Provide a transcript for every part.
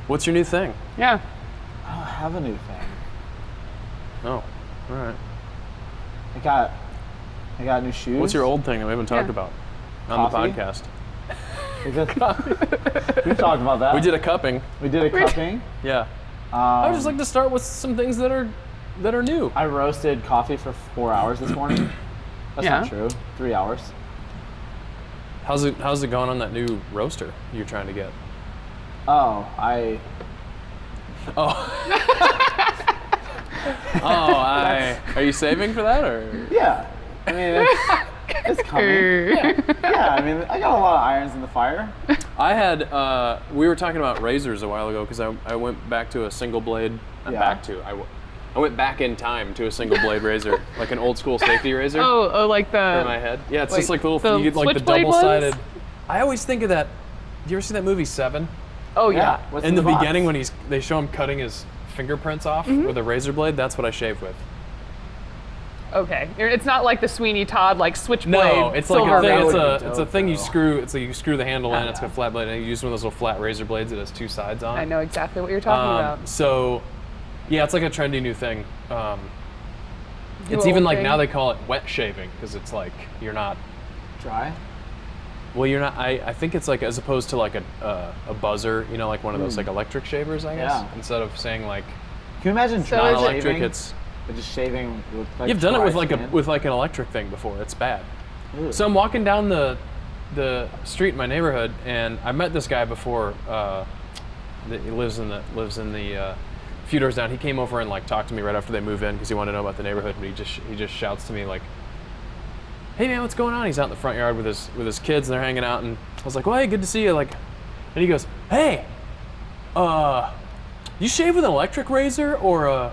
What's your new thing? Yeah. I don't have a new thing. Oh, all right. I got new shoes. What's your old thing that we haven't talked about on Coffee? the podcast? We talked about that. We did a cupping. We did a cupping. Yeah. I would just like to start with some things that are new. I roasted coffee for 4 hours this morning. That's not true. 3 hours. How's it going on that new roaster you're trying to get? Oh, Are you saving for that or? Yeah. I mean, it's coming. Yeah. I mean, I got a lot of irons in the fire. I had, we were talking about razors a while ago because I went back to a single blade. I went back in time to a single blade razor, like an old school safety razor. Oh, like the. For my head. Yeah, it's like just like little, you get like the switchblade double-sided. ones? I always think of that. Do you ever see that movie Seven? Oh yeah. What's In the box? beginning when they show him cutting his fingerprints off with a razor blade, that's what I shave with. Okay. It's not like the Sweeney Todd like switchblade. No, it's like silver a thing. razor. It's a thing you screw. It's like you screw the handle in. It's got a flat blade, and you use one of those little flat razor blades that has two sides on. I know exactly what you're talking about. So, yeah, it's like a trendy new thing. It's even like now they call it wet shaving because it's like you're not Dry? Well, you're not. I think it's like as opposed to like a buzzer, you know, like one of those like electric shavers, I guess. Yeah. Instead of saying like Can you imagine So dry is it- electric, shaving? it's But just shaving with like you've done it dry with like skin? with like an electric thing before. It's bad. Ew. So I'm walking down the street in my neighborhood, and I met this guy before. He lives in the few doors down. He came over and like talked to me right after they moved in because he wanted to know about the neighborhood. And he just shouts to me like, "Hey man, what's going on?" He's out in the front yard with his kids, and they're hanging out. And I was like, "Well, hey, good to see you." Like, and he goes, "Hey, you shave with an electric razor or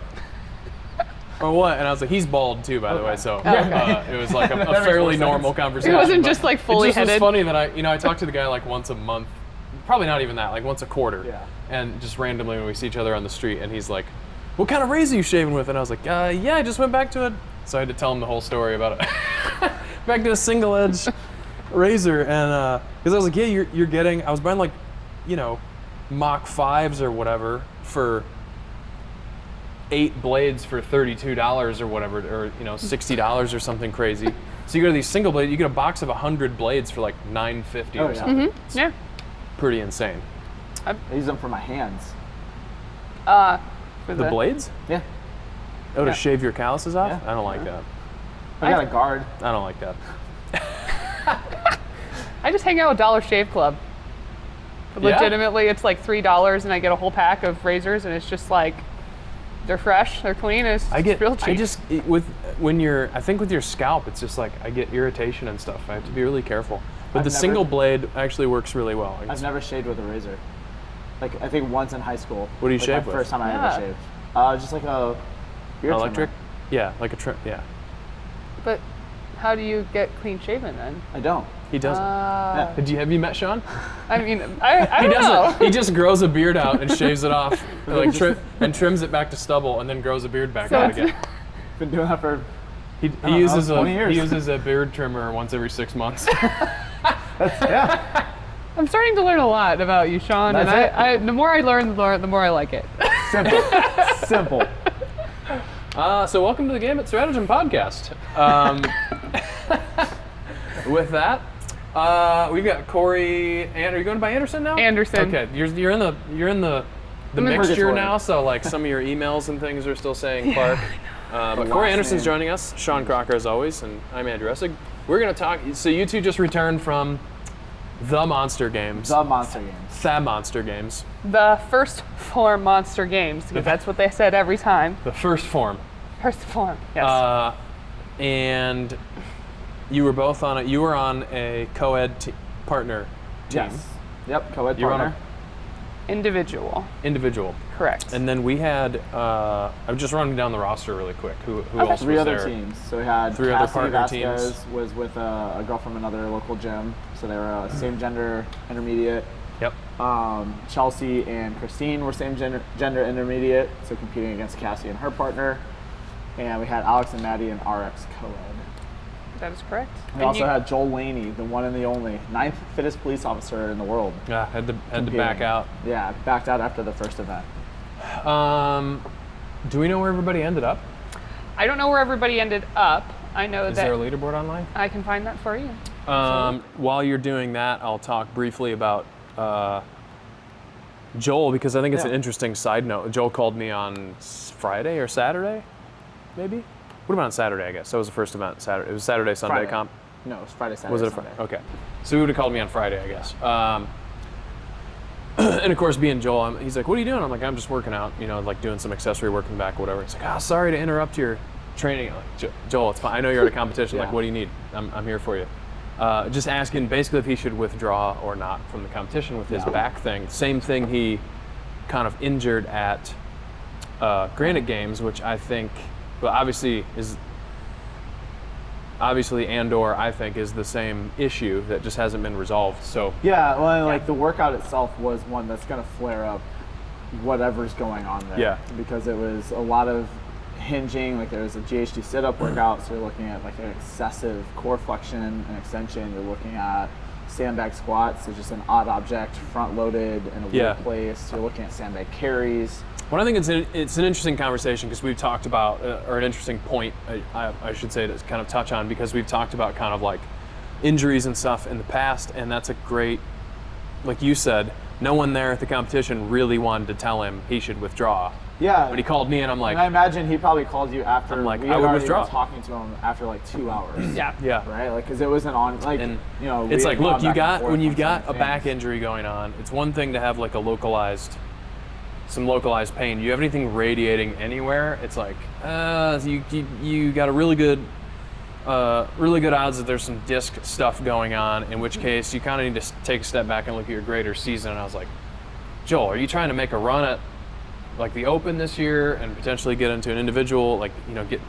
what?" And I was like, he's bald too, by the way, so it was like a fairly normal conversation. It wasn't but just like fully it just headed. was funny that I talk to the guy like once a month, probably not even that, like once a quarter. Yeah. And just randomly when we see each other on the street, and he's like, "What kind of razor are you shaving with?" And I was like, "Yeah, I just went back to it." So I had to tell him the whole story about it. Back to a single edge razor, and because I was like, "Yeah, you're getting." I was buying like, you know, Mach 5s or whatever for 8 blades for $32 or whatever, or you know, $60 or something crazy. So you go to these single blade, you get a box of 100 blades for like $9.50 or something. It's Yeah. pretty insane. I use them for my hands. For The blades? Yeah. Oh, to shave your calluses off? Yeah. I don't like that. I got a guard. I don't like that. I just hang out with Dollar Shave Club. Yeah? Legitimately, it's like $3, and I get a whole pack of razors, and it's just like they're fresh, they're clean. It's real cheap. I think with your scalp, it's just like I get irritation and stuff. I have to be really careful. But the single blade actually works really well. I've never shaved with a razor. Like I think once in high school. What do you like shave my with? First time I Yeah. ever shaved. Just like a beard Electric? trimmer. Yeah, like a trim. Yeah, But how do you get clean shaven then? I don't. he doesn't. Have you met Shawn? I mean, I He don't know. doesn't. He just grows a beard out and shaves it off, like and trims it back to stubble, and then grows a beard back So out it's- again. Been doing that for He don't know, uses 20 years. he uses a beard trimmer once every 6 months. yeah. I'm starting to learn a lot about you, Shawn, and That's it. the more I learn, the more I like it. Simple. Simple. So welcome to the Gambit Stratagem podcast. With that, we've got Cori. Are you going by Anderson now? Anderson. Okay, you're in the mixture purgatory. now. So like some of your emails and things are still saying Clark. But Cori last Anderson's name. joining us. Shawn Crocker as always, and I'm Andrew Essig. We're gonna talk. So you two just returned from the Monster Games. The Monster Games. The Monster Games. The first Phorm Monster Games, because that's what they said every time. The first form. First Phorm, yes. And you were both on You were on a co-ed partner team. Yes. Yep. Co-ed You were on partner. Individual, Individual. correct. And then we had. I'm just running down the roster really quick. Who else 3 was other there? teams. So we had 3 other Cassidy partner Vasquez teams. was with a girl from another local gym. So they were same gender intermediate. Yep. Chelsea and Christine were same gender intermediate, so competing against Cassie and her partner. And we had Alex and Maddie in RX co-ed. That is correct. We also had Joel Laney, the one and the only 9th fittest police officer in the world. Yeah, had to back out. Yeah, backed out after the first event. Do we know where everybody ended up? I don't know where everybody ended up. I know Is that there a leaderboard online? I can find that for you. While you're doing that, I'll talk briefly about Joel, because I think it's an interesting side note. Joel called me on Friday or Saturday, maybe? What about on Saturday, I guess? That was the first event, Saturday. It was Saturday, Sunday Friday. comp? No, it was Friday, Saturday, Was it Sunday. Okay. So he would have called me on Friday, I guess. And of course, being Joel, he's like, what are you doing? I'm like, I'm just working out, like doing some accessory work in the back, whatever. He's like, sorry to interrupt your training. I'm like, Joel, it's fine. I know you're at a competition. Like, what do you need? I'm here for you. Just asking basically if he should withdraw or not from the competition with his back thing. Same thing he kind of injured at Granite Games, which I think, well, obviously and/or I think is the same issue that just hasn't been resolved. So yeah, well, like the workout itself was one that's going to flare up whatever's going on there. Yeah. Because it was a lot of hinging, like there was a GHD sit-up workout, so you're looking at like an excessive core flexion and extension. You're looking at sandbag squats, so just an odd object front-loaded in a weird place. You're looking at sandbag carries. Well, I think it's an interesting conversation because we've talked about, or an interesting point, I should say, to kind of touch on, because we've talked about kind of like injuries and stuff in the past, and that's a great, like you said, no one there at the competition really wanted to tell him he should withdraw. Yeah. But he called me and I'm like... And I imagine he probably called you after, I'm like, we I had would already withdraw. been talking to him after like 2 hours. Yeah. Yeah. Right? Like, because it wasn't on, like, And we it's had like, look, gone back and forth when you've on got some a back things. injury going on, it's one thing to have like some localized pain. You have anything radiating anywhere, it's like, you got a really good odds that there's some disc stuff going on, in which case you kind of need to take a step back and look at your greater season. And I was like, Joel, are you trying to make a run at like the Open this year and potentially get into an individual, like, get...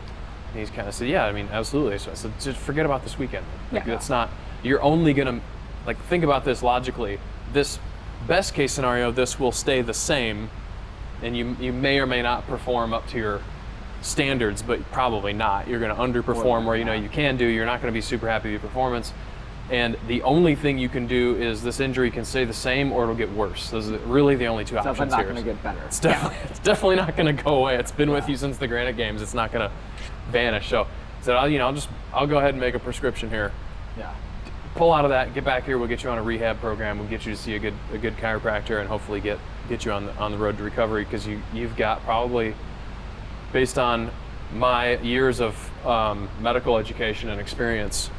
And he's kind of said, yeah, I mean, absolutely. So I said, just forget about this weekend. Like, Yeah. that's not... You're only going to... Like, think about this logically. This best case scenario, this will stay the same, and you may or may not perform up to your standards, but probably not. You're going to underperform where you can do. You're not going to be super happy with your performance. And the only thing you can do is this injury can stay the same or it'll get worse. Those are really the only two It's options not here. going to get better. It's definitely not going to go away. It's been with you since the Granite Games. It's not going to vanish. So I'll go ahead and make a prescription here. Yeah. Pull out of that, get back here. We'll get you on a rehab program. We'll get you to see a good chiropractor and hopefully get you on the road to recovery, because you've got probably, based on my years of medical education and experience,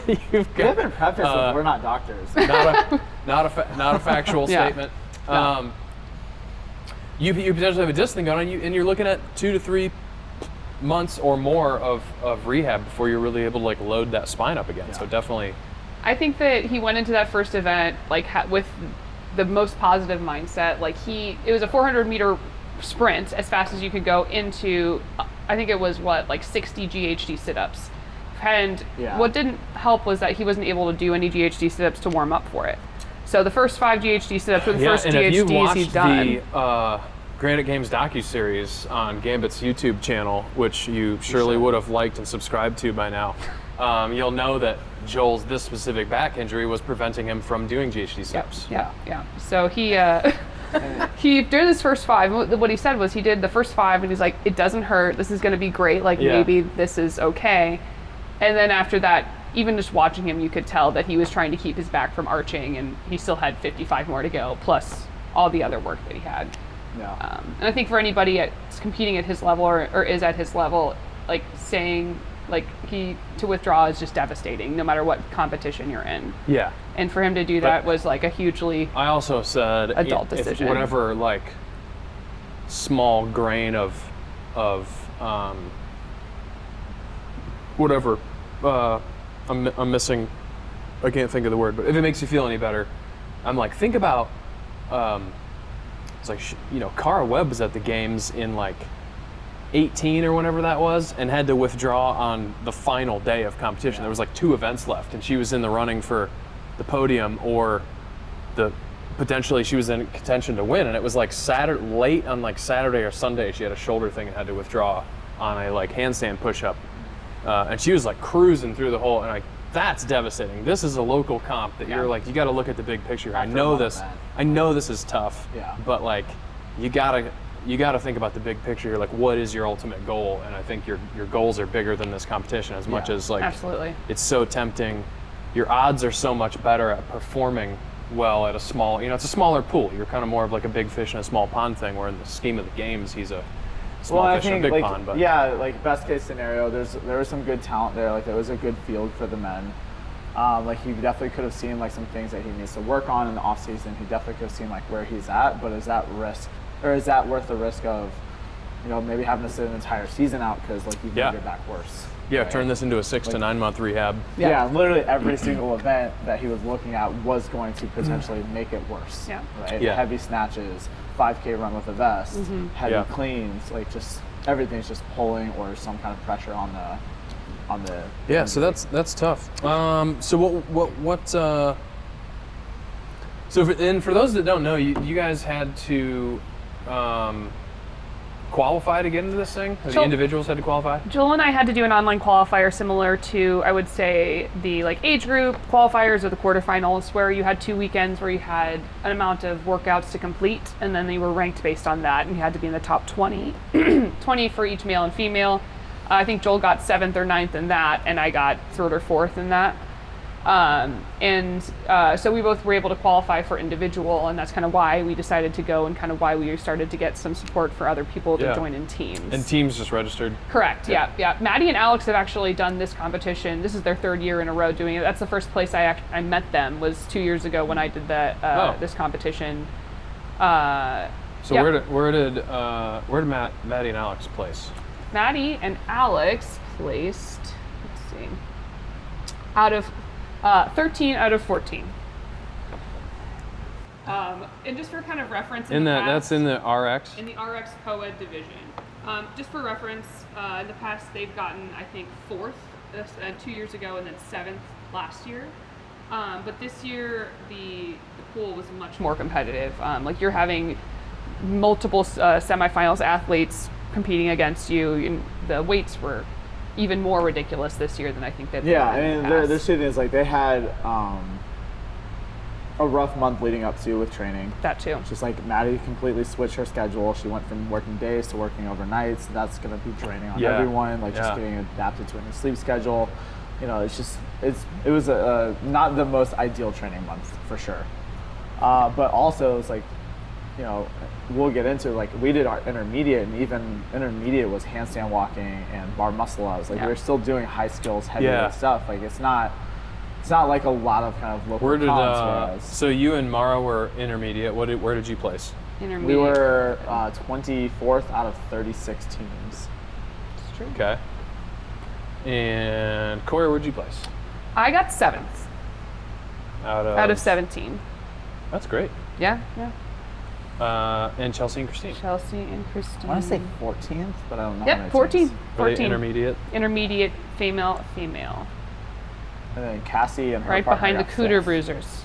you've got... We haven't prefaced with, we're not doctors. Not a factual Yeah. statement. You potentially have a disc thing going on, and you're looking at 2 to 3 months or more of rehab before you're really able to like load that spine up again. Yeah. So definitely... I think that he went into that first event like with the most positive mindset. Like it was a 400-meter sprint as fast as you could go into, I think it was 60 GHD sit-ups. And what didn't help was that he wasn't able to do any GHD sit-ups to warm up for it. So the first 5 GHD sit-ups were the first and if you GHDs he'd done. the Granite Games docuseries on Gambit's YouTube channel, which you surely would have liked and subscribed to by now, you'll know that Joel's this specific back injury was preventing him from doing GHD sit-ups. Yeah. So he during his first 5, what he said was he did the first 5 and he's like, it doesn't hurt. This is going to be great. Like maybe this is okay. And then after that, even just watching him, you could tell that he was trying to keep his back from arching, and he still had 55 more to go, plus all the other work that he had. Yeah. And I think for anybody that's competing at his level or is at his level, like saying to withdraw is just devastating, no matter what competition you're in. Yeah. And for him to do that was like a hugely I also said adult decision. If whatever like small grain of whatever I'm missing, I can't think of the word, but if it makes you feel any better, I'm like, think about it's like Cara Webb was at the games in like 18 or whenever that was, and had to withdraw on the final day of competition. There was like 2 events left, and she was in the running for the podium, or potentially she was in contention to win. And it was like late on like Saturday or Sunday, she had a shoulder thing and had to withdraw on a like handstand push-up. and she was like cruising through the hole, and like that's devastating. This is a local comp that you're like, you got to look at the big picture. I know this. I know this is tough. Yeah. But like, you gotta think about the big picture. You're like, what is your ultimate goal? And I think your goals are bigger than this competition. As much as like, absolutely, it's so tempting. Your odds are so much better at performing well at a small. It's a smaller pool. You're kind of more of like a big fish in a small pond thing. Where in the scheme of the games, he's a small fish in a big pond. But like best case scenario, there was some good talent there. Like there was a good field for the men. Like he definitely could have seen like some things that he needs to work on in the off season. He definitely could have seen like where he's at. But is that worth the risk of, maybe having to sit an entire season out because like you've made your back worse? Yeah, right? turn this into a 6 to 9 month rehab. Yeah, literally every single event that he was looking at was going to potentially make it worse. Yeah. Right? Yeah. Heavy snatches, 5K run with a vest, heavy cleans, like just everything's just pulling or some kind of pressure on the. Yeah, so that's tough. So for those that don't know, you guys had to qualify to get into this thing? Or the individuals had to qualify? Joel and I had to do an online qualifier similar to, I would say, the like age group qualifiers or the quarterfinals, where you had 2 weekends where you had an amount of workouts to complete, and then they were ranked based on that, and you had to be in the top 20, 20 for each male and female. I think Joel got 7th or 9th in that, and I got 3rd or 4th in that. So we both were able to qualify for individual, and that's kind of why we decided to go, and kind of why we started to get some support for other people to join in teams. And teams just registered? Correct, yeah. Maddie and Alex have actually done this competition. This is their 3rd year in a row doing it. That's the first place I met them, was 2 years ago when I did this competition. Where did Maddie and Alex place? Maddie and Alex placed, let's see, out of 13 out of 14. And just for kind of reference, that's in the RX? In the RX co-ed division. Just for reference, in the past they've gotten, I think, 4th 2 years ago, and then 7th last year. But this year the pool was much more competitive. Like you're having multiple semifinals athletes competing against you, and the weights were even more ridiculous this year than I think that. Yeah, I mean, their shit is like they had a rough month leading up to with training. That too. Just like Maddie completely switched her schedule. She went from working days to working overnights. So that's going to be draining on everyone. Like just getting adapted to a new sleep schedule. It was not the most ideal training month for sure. But also it's like, we'll get into like we did our intermediate, and even intermediate was handstand walking and bar muscle ups. Like we were still doing high skills, heavy stuff. Like it's not like a lot of kind of local comps. So you and Mara were intermediate. Where did you place? Intermediate. We were 24th out of 36 teams. That's true. Okay. And Cori, where'd you place? I got 7th out of 17. That's great. Yeah. And Chelsea and Christine. I want to say 14th, but I don't know. Yep, 14. Were they intermediate? Intermediate, female. And then Cassie and her right partner behind the got Cooter 5th. Bruisers.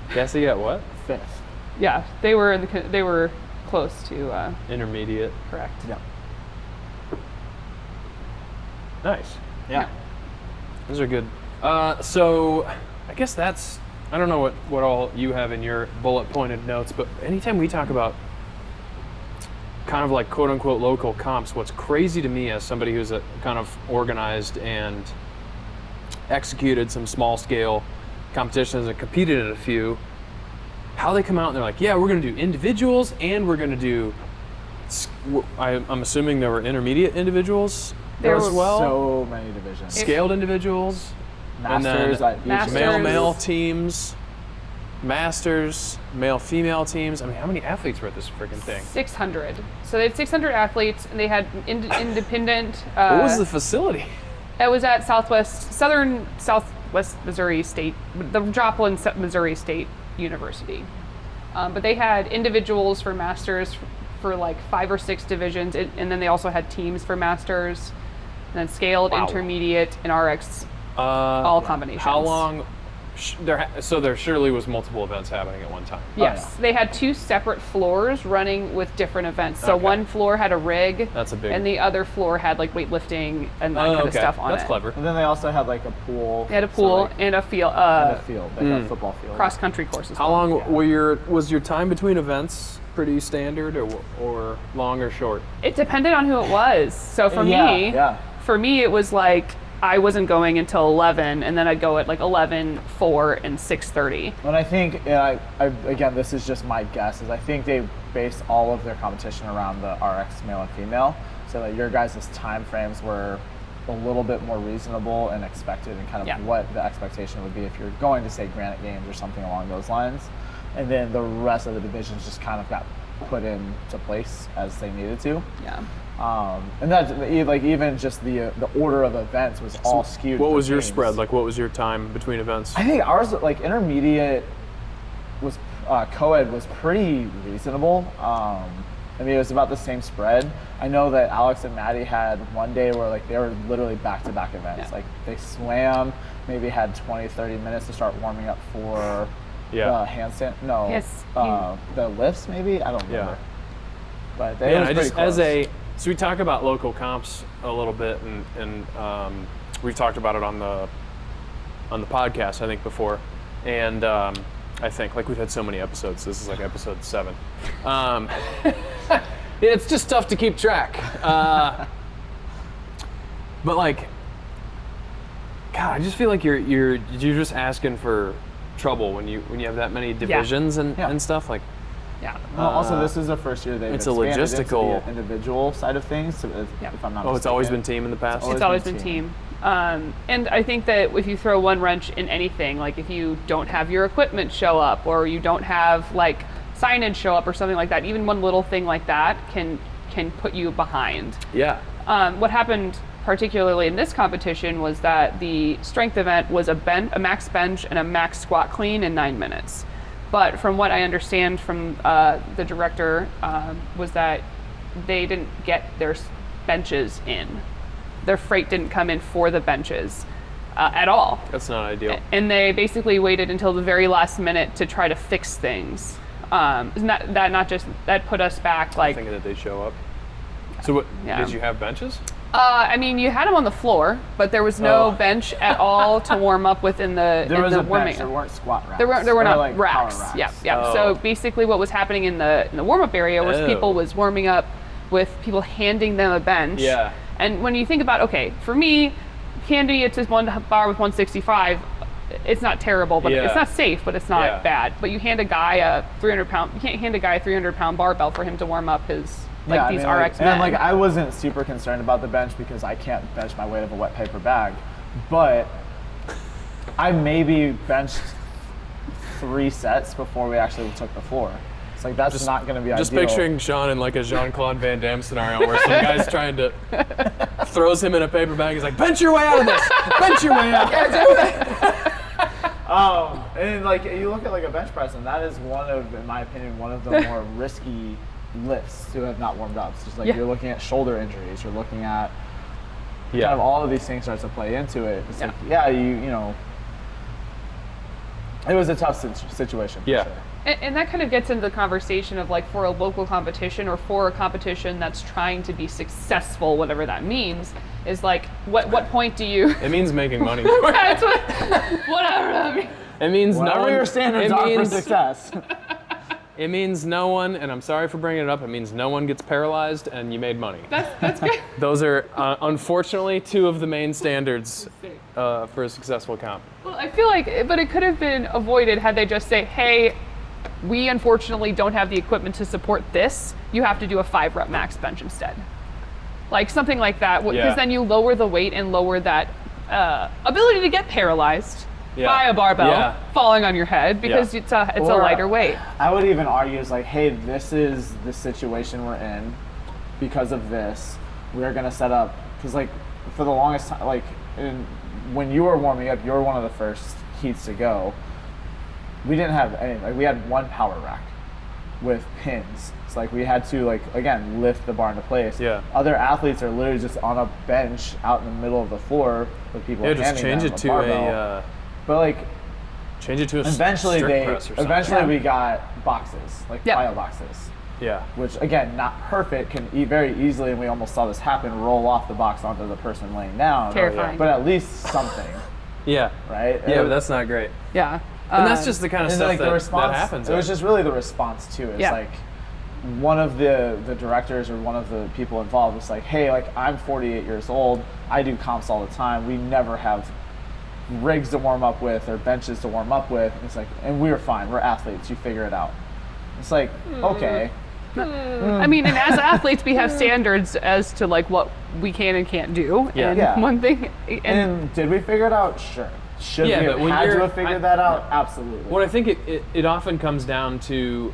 Cassie got what? 5th. Yeah, they were close to Intermediate. correct. Yeah. Nice. Yeah. Those are good. So I guess I don't know what all you have in your bullet pointed notes, but anytime we talk about kind of like quote unquote local comps, what's crazy to me as somebody who's kind of organized and executed some small scale competitions and competed at a few, how they come out and they're like, yeah, we're going to do individuals and we're going to do, I'm assuming there were intermediate individuals There as were well. So many divisions. Scaled individuals. Masters, Masters. Male teams, masters, male-female teams. I mean, how many athletes were at this freaking thing? 600. So they had 600 athletes, and they had independent. What was the facility? It was at Southwest Missouri State, the Joplin, Missouri State University. But they had individuals for masters for like 5 or 6 divisions, and then they also had teams for masters, and then scaled, intermediate, and RX, all combinations. How long So there surely was multiple events happening at one time. Yes, they had 2 separate floors running with different events. So Okay. one floor had a rig, That's a big. and the other floor had like weightlifting and that kind of stuff on That's it. clever. And then they also had like a pool. They had a pool and a field, and a field, like a football field. cross country courses. How long was your time between events pretty standard or long or short? It depended on who it was. So for me, it was like I wasn't going until 11, and then I'd go at like 11, 4, and 6:30. And I think, again, this is just my guess, is I think they based all of their competition around the RX male and female, so that your guys' time frames were a little bit more reasonable and expected, and kind of what the expectation would be if you're going to say Granite Games or something along those lines. And then the rest of the divisions just kind of got put into place as they needed to. Yeah. And that, like, even just the order of events was all skewed. What for was your teams. spread? Like, what was your time between events? I think ours, like, intermediate was co-ed was pretty reasonable. I mean, it was about the same spread. I know that Alex and Maddie had one day where, like, they were literally back-to-back events. Yeah. Like, they swam, maybe had 20, 30 minutes to start warming up for the handstand. No, Yes. the lifts, maybe? I don't remember. But they Yeah, was pretty close. So we talk about local comps a little bit, and we've talked about it on the podcast, I think, before, and I think like we've had so many episodes. This is like episode 7. It's just tough to keep track. But like, God, I just feel like you're just asking for trouble when you have that many divisions and stuff like. Yeah. Well, also, this is the first year they've it's a expanded logistical into the individual side of things. So if I'm not Oh, it's always been mistaken. team in the past. It's always been team. And I think that if you throw one wrench in anything, like if you don't have your equipment show up, or you don't have like signage show up or something like that, even one little thing like that can put you behind. Yeah. What happened particularly in this competition was that the strength event was a max bench and a max squat clean in 9 minutes. But from what I understand from the director was that they didn't get their benches in. Their freight didn't come in for the benches at all. That's not ideal. And they basically waited until the very last minute to try to fix things. That put us back like. Thinking that they show up. So what? Yeah. Did you have benches? I mean, you had them on the floor, but there was no bench at all to warm up with in the There was a warming. bench. There weren't squat racks. There were not like racks. power Yeah, racks. yeah. Oh. So basically, what was happening in the warm up area was people was warming up with people handing them a bench. Yeah. And when you think about, okay, for me, handing it to one bar with 165, it's not terrible, but it's not safe, but it's not bad. But you hand a guy a 300-pound. You can't hand a guy a 300-pound barbell for him to warm up his. Like these RX men. And like I wasn't super concerned about the bench because I can't bench my weight of a wet paper bag, but I maybe benched 3 sets before we actually took the floor. It's like that's not going to be Just ideal. picturing Shawn in like a Jean-Claude Van Damme scenario where some guy's trying to throws him in a paper bag. He's like, bench your way out of this. Bench your way out. And like you look at like a bench press, and that is one of, in my opinion, one of the more risky lifts to have not warmed up. It's just like you're looking at shoulder injuries, you're looking at kind of all of these things start to play into it. It's like, you know, it was a tough situation for sure. And that kind of gets into the conversation of like for a local competition or for a competition that's trying to be successful, whatever that means, is like what point do you? It means making money. That's whatever that means. It means Whatever no one. your standards are for success. It means no one, and I'm sorry for bringing it up. It means no one gets paralyzed, and you made money. That's good. Those are unfortunately 2 of the main standards for a successful comp. Well, I feel like, but it could have been avoided had they just say, hey, we unfortunately don't have the equipment to support this. You have to do a 5-rep max bench instead. Like something like that, because then you lower the weight and lower that ability to get paralyzed by a barbell falling on your head because it's a lighter weight. I would even argue is like, hey, this is the situation we're in because of this. We're gonna set up because like for the longest time, like when you were warming up, you were one of the first heats to go. We didn't have any. Like we had 1 power rack with pins. It's like we had to like again lift the bar into place. Yeah. Other athletes are literally just on a bench out in the middle of the floor with people. Yeah, just handing change them it to barbell. But like, Change it to a Eventually strict press or something. eventually we got boxes, like Yep. plyo boxes. Yeah. Which again, not perfect, can eat very easily, and we almost saw this happen, roll off the box onto the person laying down. Terrifying. But at least something, Yeah. right? Yeah, but that's not great. Yeah. And that's just the kind of and stuff like the that response, happens. it was just really the response too. It's Yeah. like one of the directors or one of the people involved was like, hey, like I'm 48 years old, I do comps all the time, we never have rigs to warm up with or benches to warm up with. And it's like, and we're fine, we're athletes, you figure it out. It's like, okay. I mean, and as athletes, we have standards as to like what we can and can't do. Yeah. And Yeah. one thing, And did we figure it out? Sure. Should Yeah, we but have when had to you're- have figured that out? Absolutely. What I think it often comes down to,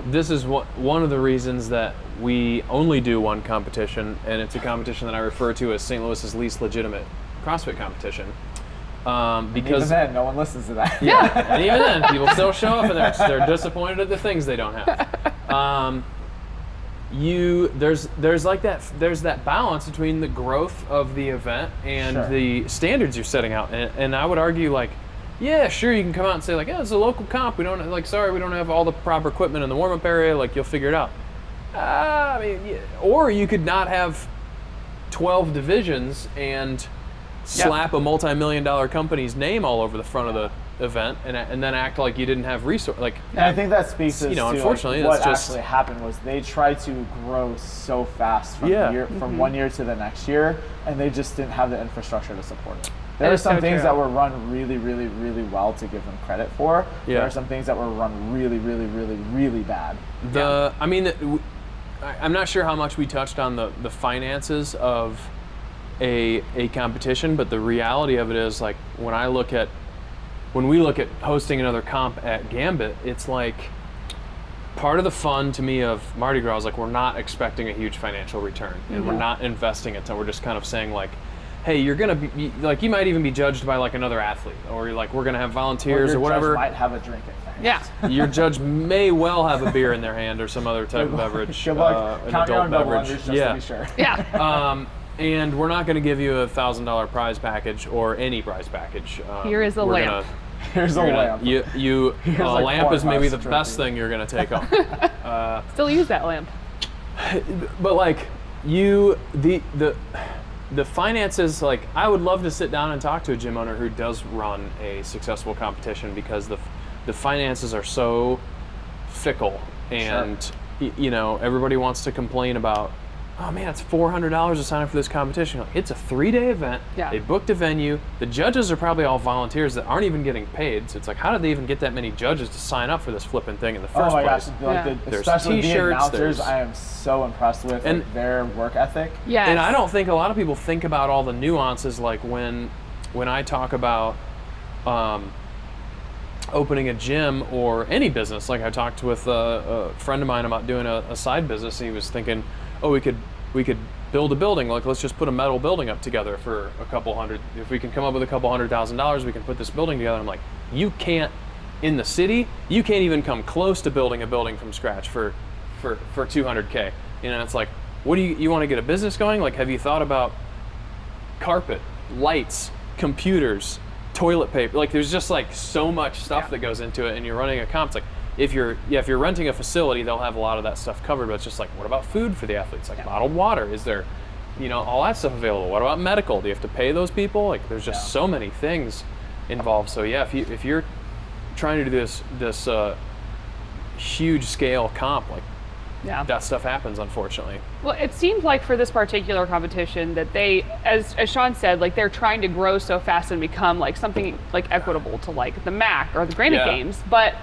this is one of the reasons that we only do one competition, and it's a competition that I refer to as St. Louis's least legitimate CrossFit competition. Even Because then, no one listens to that. and even then, people still show up and they're disappointed at the things they don't have. There's that balance between the growth of the event and Sure. the standards you're setting out, and I would argue like, yeah, sure, you can come out and say like, yeah, it's a local comp. We don't we don't have all the proper equipment in the warm-up area. Like, you'll figure it out. I mean, yeah. Or you could not have 12 divisions and slap a multi-million-dollar company's name all over the front of the event, and then act like you didn't have resource. Like, And I think that speaks to unfortunately, what it's just- actually happened was they tried to grow so fast from Mm-hmm. 1 year to the next year, and they just didn't have the infrastructure to support it. There That are is some so things true. that were run really, really, really well to give them credit for. Yeah. There are some things that were run really, really, really, really bad. I'm not sure how much we touched on the finances of a competition, but the reality of it is, like, when we look at hosting another comp at Gambit, it's like part of the fun to me of Mardi Gras is like we're not expecting a huge financial return, and we're not investing it. So we're just kind of saying like, hey, you're gonna be like, you might even be judged by like another athlete, or you're like, we're gonna have volunteers Your or whatever. judge might have a drink at things. yeah. Your judge may well have a beer in their hand or some other type of beverage, Good luck. an Count your adult own double beverage. unders just to be sure. Yeah. And we're not going to give you a $1,000 prize package or any prize package. Here is a we're lamp. Here's a lamp. A like lamp is maybe the $4 best trophy. thing you're going to take home. Still use that lamp. But like the finances, like, I would love to sit down and talk to a gym owner who does run a successful competition, because the finances are so fickle, and everybody wants to complain about, oh man, it's $400 to sign up for this competition. Like, it's a 3-day event. Yeah. They booked a venue. The judges are probably all volunteers that aren't even getting paid. So it's like, how did they even get that many judges to sign up for this flipping thing in the first Oh my place? gosh, Yeah. There's especially the t-shirts, announcers, there's- I am so impressed with And- their work ethic. Yes. And I don't think a lot of people think about all the nuances, like when I talk about opening a gym or any business. Like, I talked with a friend of mine about doing a side business. He was thinking, oh, we could build a building. Like, let's just put a metal building up together for a couple hundred. If we can come up with a couple $100,000, we can put this building together. I'm like, you can't, in the city, you can't even come close to building a building from scratch for $200K. It's like, what do you want to get a business going? Like, have you thought about carpet, lights, computers, toilet paper? Like, there's just like so much stuff that goes into it, and you're running a comp. It's like, if you're renting a facility, they'll have a lot of that stuff covered, but it's just like, what about food for the athletes? Like, bottled water, is there, all that stuff available? What about medical? Do you have to pay those people? Like, there's just so many things involved. So yeah, if you're trying to do this huge scale comp, like, Yeah. that stuff happens, unfortunately. Well, it seemed like for this particular competition that they, as Shawn said, like, they're trying to grow so fast and become like something like equitable to like the MAC or the Granite Games, but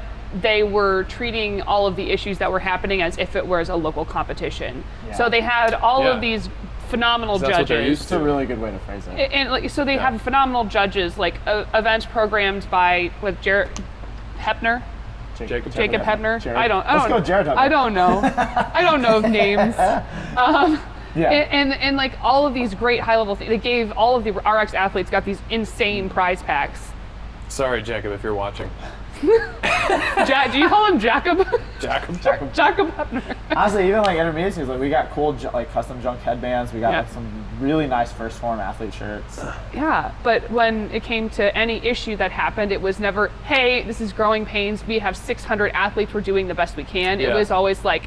they were treating all of the issues that were happening as if it was a local competition. Yeah. So they had all Yeah. of these phenomenal That's what they're judges. used It's a really good way to phrase it. And like, so they have phenomenal judges, like events programmed by Jared Hepner. Jacob Hebner. Jared. I don't Let's go Jared Hebner. I don't know. I don't know names. Yeah. And like all of these great high level things. They gave all of the RX athletes got these insane prize packs. Sorry, Jacob, if you're watching. do you call him Jacob? Jacob. Jacob Hepner. Honestly, even like intermediate teams, like we got cool like custom junk headbands. We got Yeah. like some really nice first form athlete shirts. Yeah, but when it came to any issue that happened, it was never, hey, this is growing pains. We have 600 athletes. We're doing the best we can. It Yeah. was always like,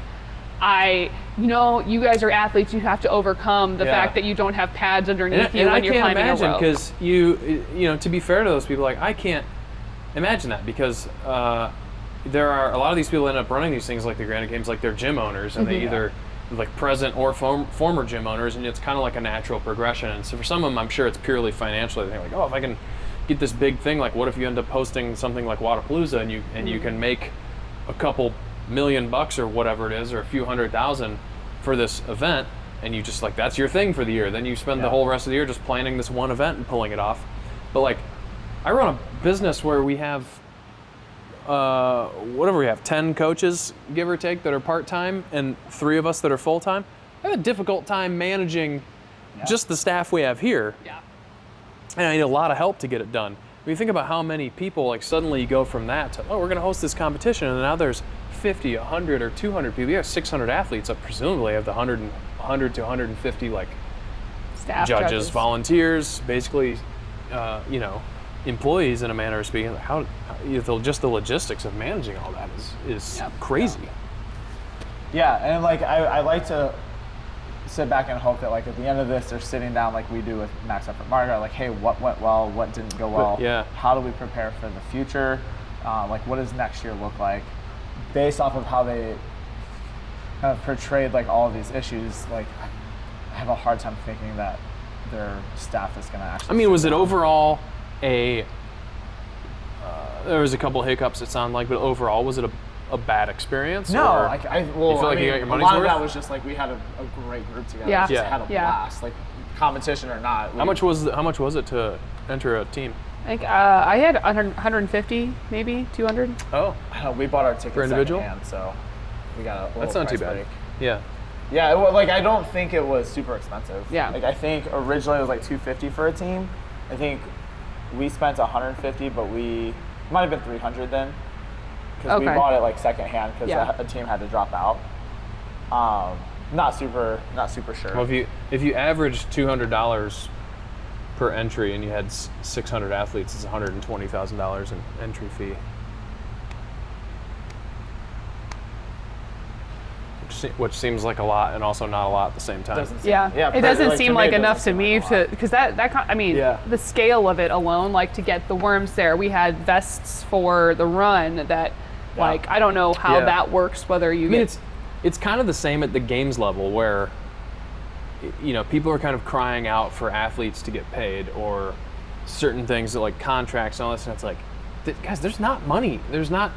you guys are athletes. You have to overcome the Yeah. fact that you don't have pads underneath you And I when you're can't climbing imagine a rope. because you know, to be fair to those people, like I can't imagine that because there are a lot of these people end up running these things like the Granite Games, like they're gym owners and they either like present or former gym owners, and it's kind of like a natural progression. And so for some of them, I'm sure it's purely financial. They think like, oh, if I can get this big thing, like what if you end up hosting something like Wadapalooza and you can make a couple $1,000,000 or whatever it is, or a few $100,000 for this event, and you just like that's your thing for the year. Then you spend the whole rest of the year just planning this one event and pulling it off. But like, I run a business where we have whatever we have, 10 coaches, give or take, that are part-time, and 3 of us that are full-time. I have a difficult time managing just the staff we have here. Yeah. And I need a lot of help to get it done. When you think about how many people, like suddenly you go from that to, oh, we're gonna host this competition, and now there's 50, 100, or 200 people. You have 600 athletes, so presumably you have the 100 to 150 like Staff judges, volunteers, basically, employees in a manner of speaking. How just the logistics of managing all that is crazy. Yeah, and like I like to sit back and hope that like at the end of this, they're sitting down like we do with Max Effort Margaret, like, hey, what went well, what didn't go well, how do we prepare for the future, like what does next year look like, based off of how they kind of portrayed like all of these issues. Like I have a hard time thinking that their staff is going to actually. I mean, was it overall there was a couple hiccups it sounded like, but overall was it a bad experience? No, or you feel like you got your money's a lot worth? of that was just like we had a great group together. Yeah. We just had a Yeah. blast, like competition or not. How much was it to enter a team? I think I had 150, maybe 200. Oh, I don't know, we bought our tickets For individual? secondhand, so we got a little that's not too price bad. break. Yeah. Yeah, like I don't think it was super expensive. Yeah. Like I think originally it was like $250 for a team. I think we spent $150, but it might have been $300 then, because we Okay. bought it like secondhand because Yeah. a team had to drop out. Not super sure. Well, if you averaged $200 per entry and you had 600 athletes, it's $120,000 in entry fee. Which seems like a lot and also not a lot at the same time. Doesn't seem- It doesn't to seem me, like it enough doesn't to seem me like a lot. because I mean, Yeah. the scale of it alone, like to get the worms there, we had vests for the run that, like, I don't know how Yeah. that works, whether you I mean, get. it's kind of the same at the games level where, people are kind of crying out for athletes to get paid or certain things that like contracts and all this, and it's like, guys, there's not money. There's not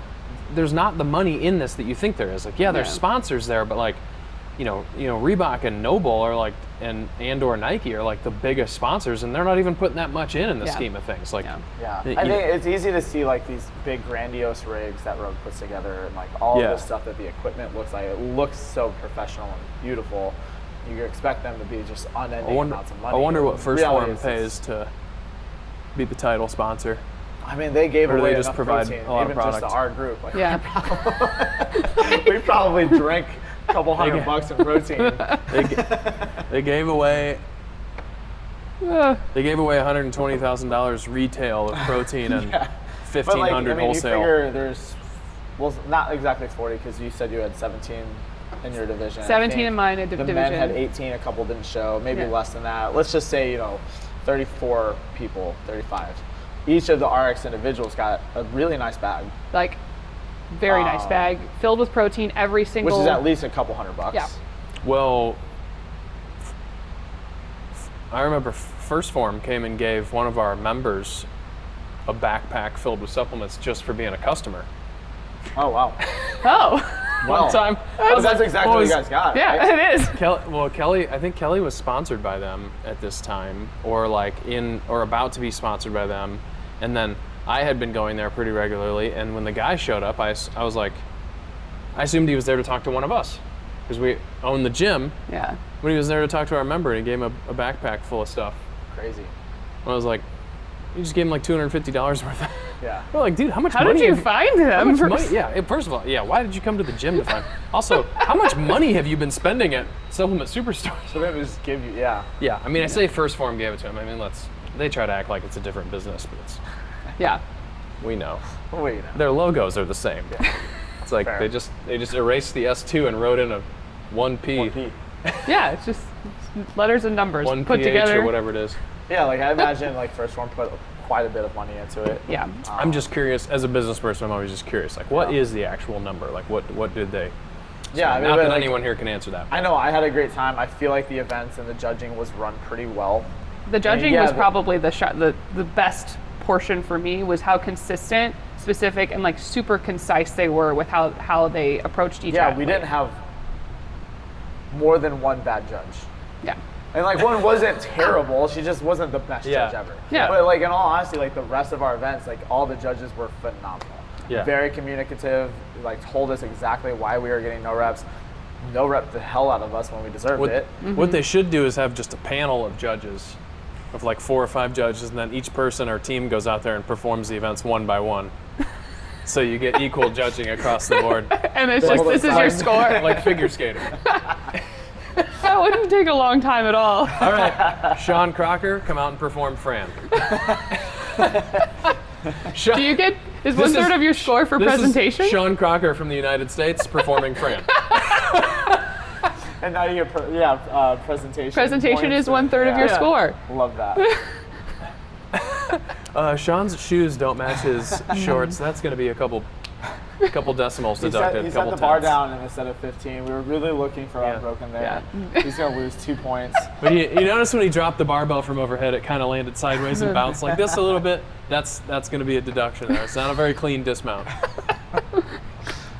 the money in this that you think there is. Like, yeah, there's Yeah. sponsors there, but like, Reebok and Noble are like, and or Nike are like the biggest sponsors, and they're not even putting that much in the Yeah. scheme of things. Like, Yeah, you- I think it's easy to see like these big grandiose rigs that Rogue puts together, and like all Yeah. the stuff that the equipment looks like. It looks so professional and beautiful. You expect them to be just unending amounts of money. I wonder what First Reality Form is pays to be the title sponsor. I mean, they gave Or do away they just enough provide protein, a lot of even just product? to our group. Like, Yeah. we probably drank a couple $100 in protein. They gave away $120,000 retail of protein and But $1,500 like, I mean, wholesale. you figure there's, well, not exactly 40 because you said you had 17 in your division. I 17 think in mine The division. men had 18, a couple didn't show, maybe Yeah. less than that. Let's just say, 34 people, 35. Each of the RX individuals got a really nice bag, Like, very nice bag filled with protein every which single. is at least a couple $100. Yeah. Well, I remember First Form came and gave one of our members a backpack filled with supplements just for being a customer. Oh, wow. Oh, One time, That's exactly what you guys got. yeah, right? it is. Kelly, I think Kelly was sponsored by them at this time, or like or about to be sponsored by them, and then I had been going there pretty regularly. And when the guy showed up, I was like, I assumed he was there to talk to one of us because we own the gym. Yeah. When he was there to talk to our member, he gave him a backpack full of stuff. Crazy. I was like, You just gave him like $250 worth. Yeah. We're like, dude, how much How money did you have find how them? much money? Yeah, first of all, yeah, why did you come to the gym to find? Also, how much money have you been spending at Supplement Superstores? So they just give you, yeah. Yeah, I mean, I say First Phorm gave it to him. I mean, they try to act like it's a different business, but Yeah. we know. Wait. Their logos are the same. Yeah. It's like Fair. they just erased the S2 and wrote in a 1P. 1P. Yeah, it's just letters and numbers 1 put PH together. or whatever it is. Yeah, like I imagine like First Phorm put quite a bit of money into it. Yeah. I'm just curious, as a business person, I'm always just curious, like, what Yeah. is the actual number? Like, what did they? Yeah, I mean, Not but, that like, anyone here can answer that. I know I had a great time. I feel like the events and the judging was run pretty well. The judging yeah, was the- probably the best portion for me, was how consistent, specific, and like super concise they were with how they approached each Yeah, athlete. we didn't have more than one bad judge. Yeah. And like one wasn't terrible, she just wasn't the best Yeah. judge ever. Yeah. But like in all honesty, like the rest of our events, like all the judges were phenomenal. Yeah. Very communicative, like told us exactly why we were getting no reps. No rep the hell out of us when we deserved What, it. what they should do is have just a panel of judges, of like 4 or 5 judges, and then each person or team goes out there and performs the events one by one. So you get equal judging across the board, And it's Like just, all this the is your time. score. like figure skating. That wouldn't take a long time at all. All right, Shawn Crocker, come out and perform Fran. Do you get, is This 1/3 is- of your score for This presentation? is Shawn Crocker from the United States performing Fran. And now you get presentation. Presentation points is 1/3 of your Yeah. score. Love that. Sean's shoes don't match his shorts. That's going to be a couple decimals He deducted. set couple the bar tenths. down and instead of 15. We were really looking for Yeah. unbroken there. He's gonna lose 2 points. But you notice when he dropped the barbell from overhead, it kind of landed sideways and bounced like this a little bit. That's going to be a deduction there. It's not a very clean dismount.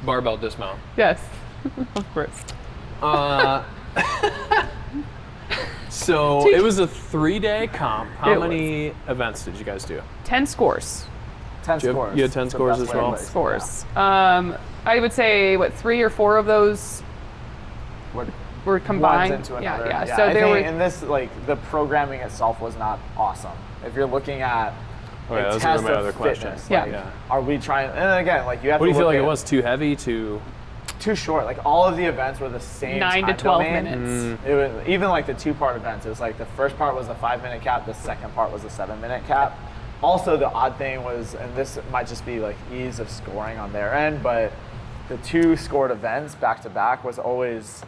Barbell dismount. Yes, of course. So it was a 3-day comp. How It many events did you guys do? 10 scores. 10 You have- scores. you had 10 It's the scores best as way to well? put it. Scores. I would say, 3 or 4 of those Yeah. were combined. One's into Yeah, another. yeah. I So they think were. in this, like the programming itself was not awesome. If you're looking at Oh, yeah, a that was test my of other question. fitness, Yeah. like, Yeah. are we trying? And again, like you have What do to you feel look like it at was? Too heavy? Too? too short. Like all of the events were the same 9 to time 12 domain. minutes. It was even like the 2-part events. It was like the first part was a 5-minute cap, the second part was a 7-minute cap. Also, the odd thing was, and this might just be like ease of scoring on their end, but the 2 scored events back to back was always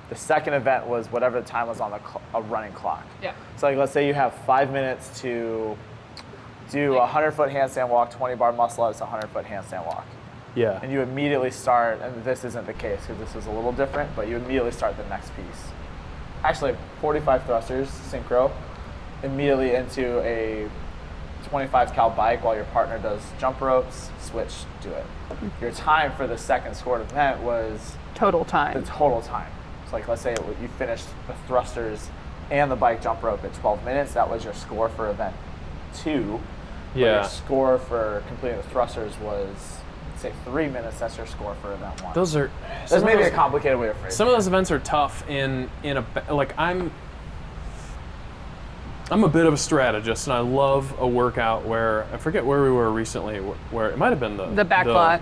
the second event was whatever the time was on a running clock. Yeah. So like let's say you have 5 minutes to do a 100-foot handstand walk, 20 bar muscle ups, 100-foot handstand walk. Yeah. And you immediately start, and this isn't the case because this is a little different, but you immediately start the next piece. Actually, 45 thrusters, synchro, immediately into a 25 cal bike while your partner does jump ropes, switch, do it. Your time for the second scored event was Total the time. total time. So like let's say you finished the thrusters and the bike jump rope at 12 minutes, that was your score for event 2. But Yeah. your score for completing the thrusters was, say, 3 minutes, that's your score for event 1. Those are. That's some of maybe those- a complicated way of phrasing Some of those events are tough in like I'm a bit of a strategist, and I love a workout where I forget where we were recently, where it might have been The backlot.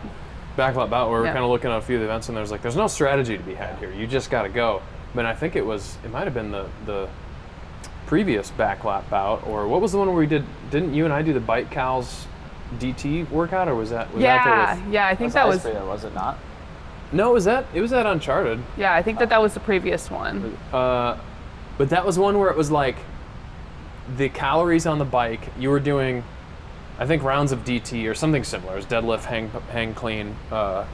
backlot bout where we're Yeah. kind of looking at a few of the events, and there's no strategy to be had here. You just got to go. But I think it might have been the previous backlot bout, or what was the one where we didn't you and I do the bike cows DT workout, or was that out Yeah, there yeah. I think That's that ice was. breather, was it not? no, it was at Uncharted. Yeah, I think that was the previous one. But that was one where it was like the calories on the bike, you were doing, I think, rounds of DT or something similar. It was deadlift, hang clean,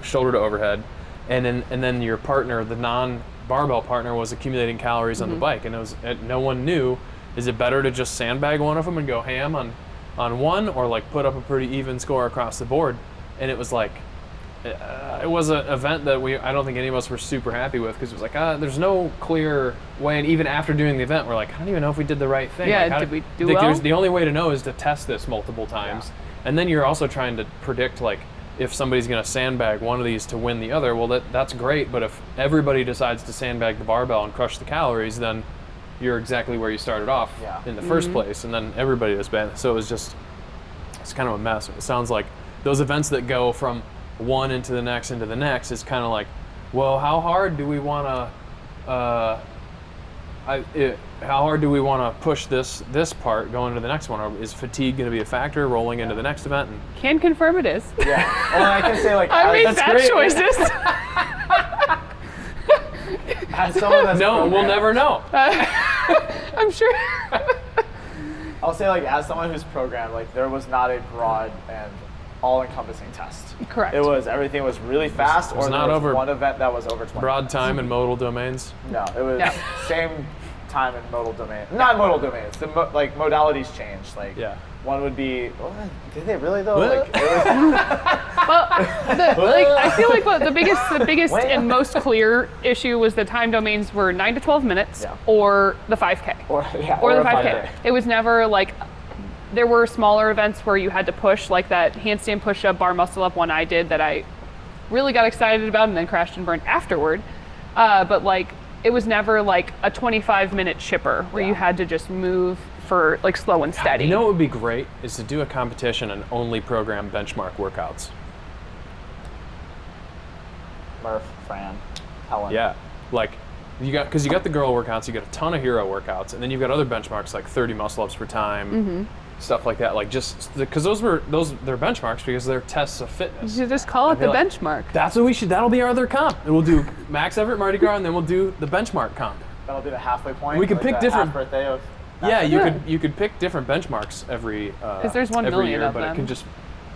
shoulder to overhead. And then your partner, the non-barbell partner, was accumulating calories on the bike. And no one knew, is it better to just sandbag one of them and go ham on one, or like put up a pretty even score across the board? And it was like, it was an event that I don't think any of us were super happy with, because it was like, there's no clear way, and even after doing the event, we're like, I don't even know if we did the right thing. Yeah, Like, how did we do like, well? The only way to know is to test this multiple times. And then you're also trying to predict, like, if somebody's going to sandbag one of these to win the other. Well, that's great, but if everybody decides to sandbag the barbell and crush the calories, then you're exactly where you started off in the first place, and then everybody was bad. So it was just, it's kind of a mess. It sounds like those events that go from one into the next is kind of like, well, how hard do we want to how hard do we want to push this part going to the next one? Or is fatigue going to be a factor rolling into the next event? And Can confirm it is. Yeah. Well, I can say like I made that's bad great. choices. As someone that's no, we'll programmed, never know. I'm sure. I'll say like as someone who's programmed, like there was not a broad and all-encompassing test. Correct. Everything was really fast, was or not there was over one event that was over 20. Broad time and modal domains. No, it was No. same time in modal domain. Not modal domains. The like modalities changed. Like Yeah. one would be. Well, did they really though? What? Like, it was, Well, I feel like the biggest Wait. and most clear issue was the time domains were 9 to 12 minutes Yeah. or the 5K. or Or a the 5K. 5K. It was never like, there were smaller events where you had to push, like that handstand push-up, bar muscle-up one I did that I really got excited about and then crashed and burned afterward. But like, it was never like a 25-minute chipper where you Yeah. had to just move for like slow and steady. You know what would be great is to do a competition and only program benchmark workouts. Murph, Fran, Helen. Yeah, like you got the girl workouts, you got a ton of hero workouts, and then you've got other benchmarks like 30 muscle ups per time, stuff like that. Like just because they're benchmarks because they're tests of fitness. You should just call it the feel like benchmark. That's what we should. That'll be our other comp, and we'll do Max Everett Mardi Gras, and then we'll do the benchmark comp. That'll be the halfway point. We could like pick the different- half birthday of. Yeah, Yeah. you could pick different benchmarks every 'Cause there's 1 every million year, of but them. it can just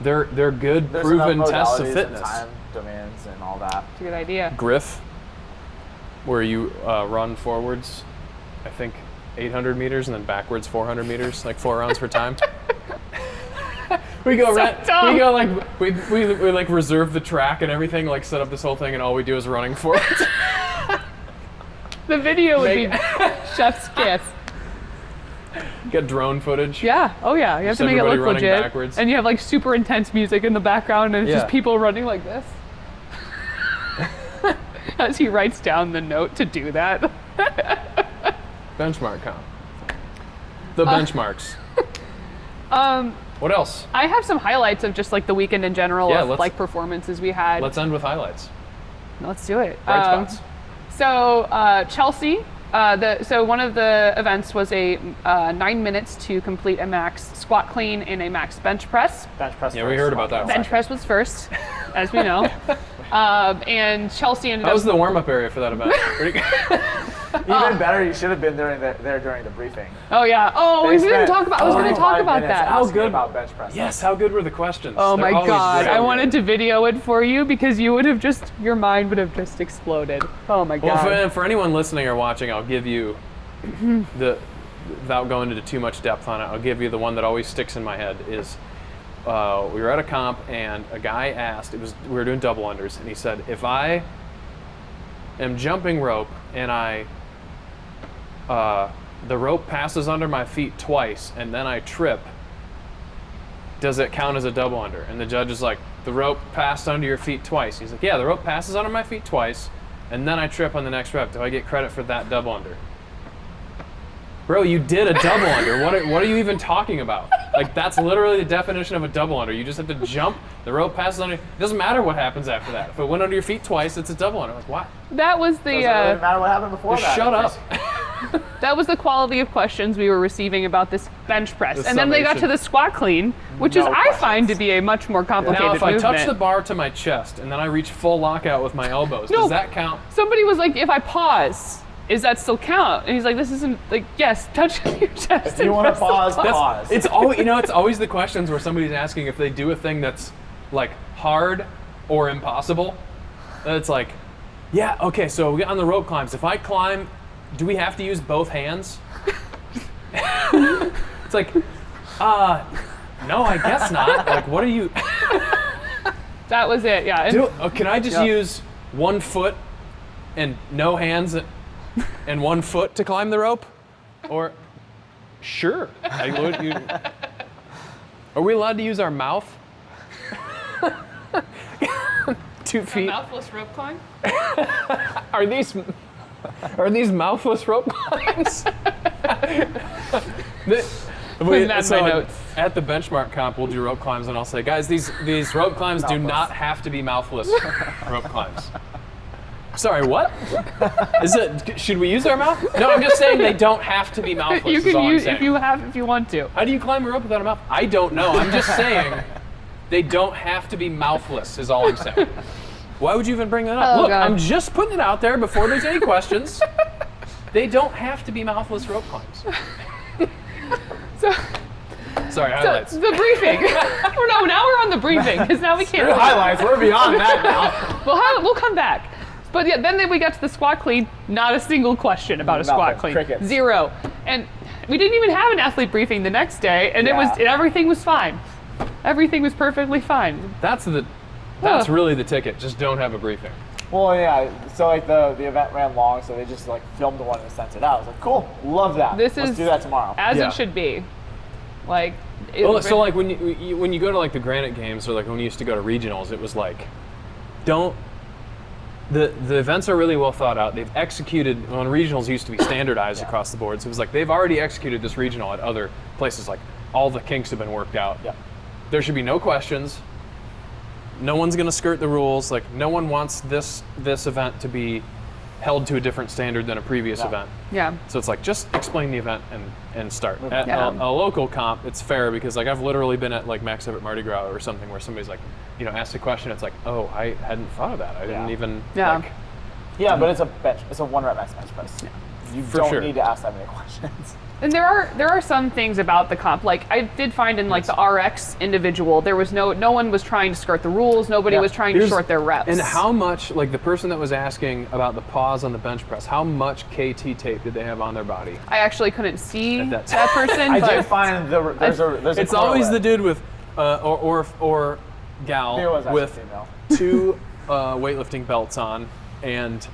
they're good There's proven enough tests of modalities and fitness. time domains and all that. It's a good idea. Griff, where you run forwards, I think 800 meters and then backwards 400 meters, like 4 rounds per time. We go dumb. we go like we like reserve the track and everything, like set up this whole thing, and all we do is running forwards. The video would be chef's kiss. Get drone footage. Yeah. Oh yeah. You have Just to make it everybody look running legit. backwards. And you have like super intense music in the background, and it's Yeah. just people running like this. As he writes down the note to do that. Benchmark comp. The benchmarks. What else? I have some highlights of just like the weekend in general Yeah, of like performances we had. Let's end with highlights. Let's do it. Bright spots. So Chelsea, so one of the events was a 9 minutes to complete a max squat clean and a max bench press. Bench press. Yeah, we first, heard about that squat one. Bench press was first, as we know. And Chelsea ended That up. was the warm-up area for that event. Pretty good. Even better, you should have been there during the briefing. Oh yeah. Oh, we They didn't spent talk about. I was going to 45 talk about minutes that. How asking good- about bench press. Yes, how good were the questions? Oh They're my always god! great. I wanted to video it for you because you would have just, your mind would have just exploded. Oh my god. Well, for anyone listening or watching, I'll give you without going into too much depth on it, I'll give you the one that always sticks in my head is we were at a comp and a guy asked, we were doing double unders, and he said, if I am jumping rope and the rope passes under my feet twice and then I trip, does it count as a double under? And the judge is like, the rope passed under your feet twice. He's like, yeah, the rope passes under my feet twice and then I trip on the next rep. Do I get credit for that double under? Bro, you did a double under. What are you even talking about? Like, that's literally the definition of a double under. You just have to jump, the rope passes under. It doesn't matter what happens after that. If it went under your feet twice, it's a double under. Like, what? That was Doesn't really matter what happened before Just that. shut up. that was the quality of questions we were receiving about this bench press. The And then they got to summation. the squat clean, which is No I find questions. to be a much more complicated Now, if I movement. touch the bar to my chest and then I reach full lockout with my elbows, No. does that count? Somebody was like, if I pause, is that still count? And he's like, this isn't like, yes, touch your chest. If you and want to press the pause, button. pause. It's always, it's always the questions where somebody's asking if they do a thing that's like hard or impossible. And it's like, yeah, okay, so we get on the rope climbs. If I climb, do we have to use both hands? It's like, no, I guess not. Like, what are you? That was it, yeah. And Can I just use one foot and no hands and 1 foot to climb the rope? Or, sure. Are we allowed to use our mouth? 2 feet. mouthless rope climb? Are these mouthless rope climbs? Putting that in my notes. at the benchmark comp, we'll do rope climbs, and I'll say, guys, these rope climbs do not have to be mouthless rope climbs. Sorry, what? Should we use our mouth? No, I'm just saying they don't have to be mouthless. You is can all I'm use saying. if you want to. How do you climb a rope without a mouth? I don't know. I'm just saying they don't have to be mouthless. Is all I'm saying. Why would you even bring that up? Oh, Look, God. I'm just putting it out there before there's any questions. They don't have to be mouthless rope climbs. So, Sorry, highlights. the briefing. No, now we're on the briefing because now we can't. Highlights. We're beyond that now. We'll come back. But yeah, then we got to the squat clean. Not a single question about a squat Nothing. clean. Crickets. 0. And we didn't even have an athlete briefing the next day, and everything was fine. Everything was perfectly fine. That's really the ticket. Just don't have a briefing. Well, yeah. So like the event ran long, so they just like filmed one and sent it out. I was like, cool, love that. Let's do that tomorrow. As Yeah. it should be. Like. So like when you go to like the Granite Games, or like when you used to go to regionals, it was like, the events are really well thought out. They've executed, when regionals used to be standardized across the board, so it was like they've already executed this regional at other places. Like all the kinks have been worked out. Yeah. There should be no questions. No one's gonna skirt the rules. Like no one wants this event to be held to a different standard than a previous event. Yeah. So it's like, just explain the event and start. At Yeah. a local comp, it's fair because like I've literally been at like Max Everett Mardi Gras or something where somebody's like, asked a question. It's like, oh, I hadn't thought of that. I didn't even. Yeah. Like, Yeah, but it's a 1 rep max bench press. You For don't sure. need to ask that many questions. And there are some things about the comp. Like I did find in like the RX individual, there was no one was trying to skirt the rules. Nobody was trying to short their reps. And how much, like the person that was asking about the pause on the bench press, how much KT tape did they have on their body? I actually couldn't see At that, that time. person. I but did find there's a It's always the correlate. dude with, or gal It was actually with female. 2 weightlifting belts on and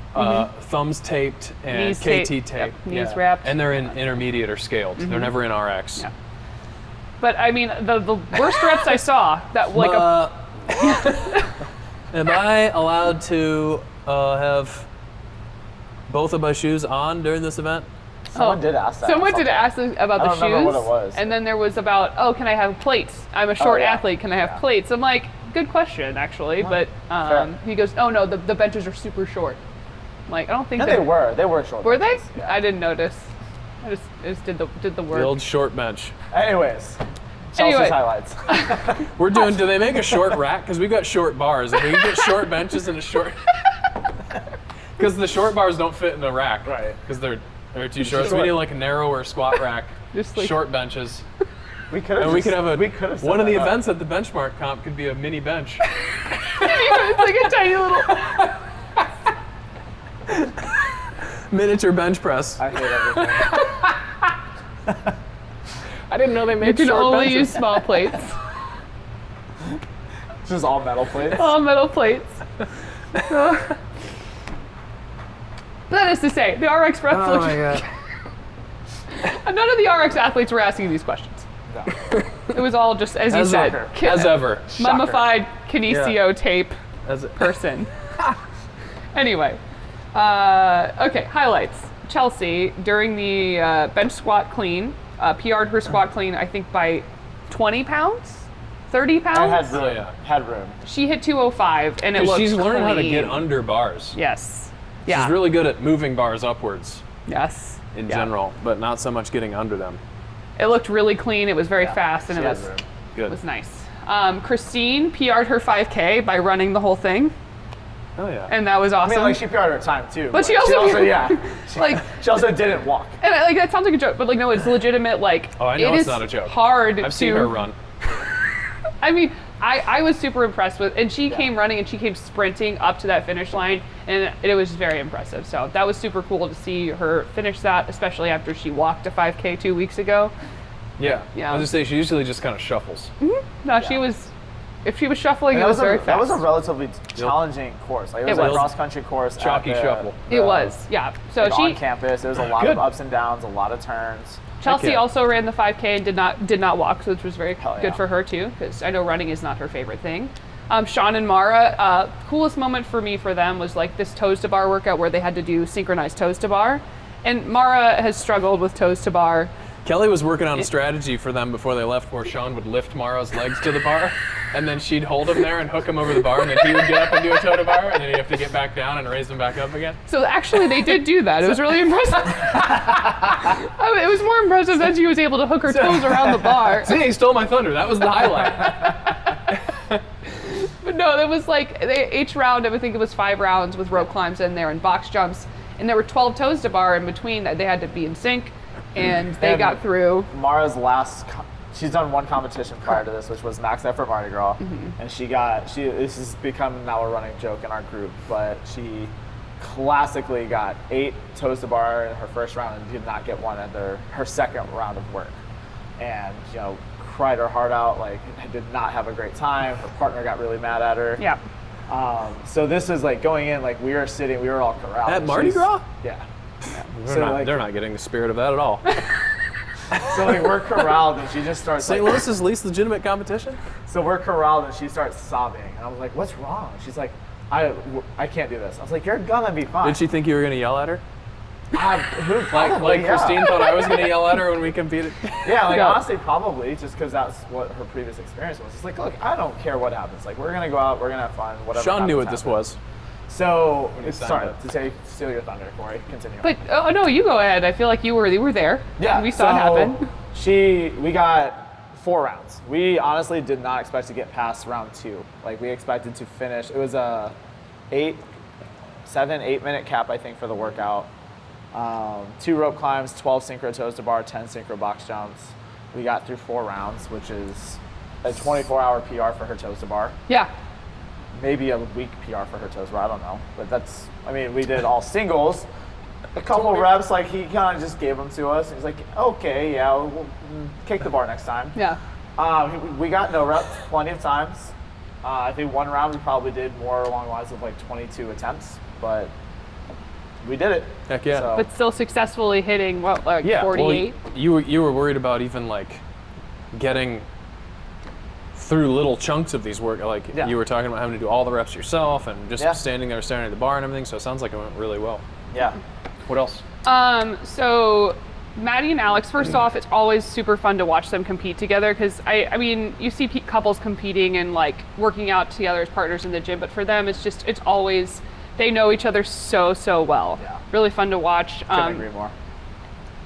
thumbs taped and Knees KT taped, taped. yep, knees wrapped. And they're in intermediate or scaled. They're never in RX. Yeah. But I mean, the worst reps I saw that like am I allowed to have both of my shoes on during this event? Someone did ask that. Someone did ask about I the don't remember shoes. what it was. And then there was about, can I have plates? I'm a short yeah. athlete. Can I have Yeah. plates? I'm like, good question, actually. But fair. he goes, oh no, the benches are super short. I'm like, I don't think No, that they were short. Were they? benches, yeah. I didn't notice. I just did the work. The old short bench. Anyways, Chelsea's Anyway. highlights. We're doing, do they make a short rack? Because we've got short bars. If we can get short benches and a short. Because the short bars don't fit in the rack. Right. Because they're too short. So we need like a narrower squat rack, Just like- short benches. We could And we could have one of the set that up. events at the benchmark comp could be a mini bench. It's like a tiny little. Miniature bench press. I hate everything. I didn't know they You made can short only benches. use small plates. It's just all metal plates. All metal plates. That is to say, the RX reps Oh looked. my god. None of the RX athletes were asking these questions. No. It was all just, as you As said, ever. As ever. mummified kinesio tape As it, person. Anyway, okay, highlights. Chelsea, during the bench squat clean, PR'd her squat clean, I think, by 20 pounds? 30 pounds? I had room. Oh, yeah. Had room. She hit 205, and it looked she's learning how to clean. get under bars. Yes. Yeah. She's really good at moving bars upwards Yes. in Yeah. general, but not so much getting under them. It looked really clean. It was very Yeah, fast, and she it had was room. Good. nice. Christine PR'd her 5K by running the whole thing, Oh yeah. and that was I awesome. mean, like she PR'd her time too. But she also- yeah. like, She also didn't walk. and like that sounds like a joke, but like no, it's legitimate. Like Oh, I know it it's is not a joke. hard I've to seen her run. I mean, I was super impressed with, and she came running and she came sprinting up to that finish line, and it was very impressive. So that was super cool to see her finish that, especially after she walked a 5K 2 weeks ago. Yeah. Yeah. I was just say she usually just kind of shuffles. No, she was, if she was shuffling, And it was very fast. that was a relatively challenging course. Like it was It a was. cross country course. at Chalky the- shuffle. It was, yeah. So like, on she, campus. There was a lot Good. of ups and downs, a lot of turns. Chelsea yeah. also ran the 5K and did not walk, which was very Hell yeah. good for her too, because I know running is not her favorite thing. Shawn and Mara, coolest moment for me for them was like this toes to bar workout where they had to do synchronized toes to bar, and Mara has struggled with toes to bar Kelly was working on a strategy for them before they left where Shawn would lift Mara's legs to the bar, and then she'd hold him there and hook him over the bar, and then he would get up and do a toe to bar, and then he'd have to get back down and raise him back up again. So actually, they did do that. It was really impressive. It was more impressive that she was able to hook her toes around the bar. See, he stole my thunder. That was the highlight. But no, there was like each round. I think it was 5 rounds with rope climbs in there and box jumps, and there were 12 toes to bar in between that they had to be in sync, and they got through. Mara's she's done one competition prior to this, which was Max Effort Mardi Gras, and this has become now a running joke in our group, but she classically got 8 toes to bar in her first round and did not get one in her second round of work, and cried her heart out, like did not have a great time. Her partner got really mad at her. Yeah. So this is like going in, like we were all corralled. At Mardi Gras? Yeah. They're not getting the spirit of that at all. So like we're corralled and she just starts St. Louis's least legitimate competition? So we're corralled and she starts sobbing. And I was like, what's wrong? She's like, I can't do this. I was like, you're gonna be fine. Did she think you were going to yell at her? Like Christine thought I was going to yell at her when we competed? Yeah, like honestly, probably just because that's what her previous experience was. It's like, look, I don't care what happens. Like, we're going to go out, we're going to have fun, whatever. Shawn knew what this was. So, sorry to steal your thunder, Cori. Continue. But oh no, you go ahead. I feel like you were there. Yeah, and we saw it happen. We got 4 rounds. We honestly did not expect to get past round 2. Like we expected to finish. It was a 8 minute cap, I think, for the workout. 2 rope climbs, 12 synchro toes to bar, 10 synchro box jumps. We got through 4 rounds, which is a 24-hour PR for her toes to bar. Yeah. Maybe a week PR for her toes to bar, I don't know. But we did all singles. A couple reps, like he kind of just gave them to us. He's like, okay, yeah, we'll kick the bar next time. Yeah. We got no reps plenty of times. I think 1 round we probably did more along the lines of like 22 attempts, but we did it. Heck yeah. So, But still successfully hitting 48. Well, you were worried about even like getting through little chunks of these work. Like you were talking about having to do all the reps yourself and just standing there staring at the bar and everything. So it sounds like it went really well. yeah. What else? So Maddie and Alex, first off, it's always super fun to watch them compete together because I mean, you see couples competing and like working out together as partners in the gym, but for them, it's always, they know each other so well. Yeah. Really fun to watch. Couldn't agree more.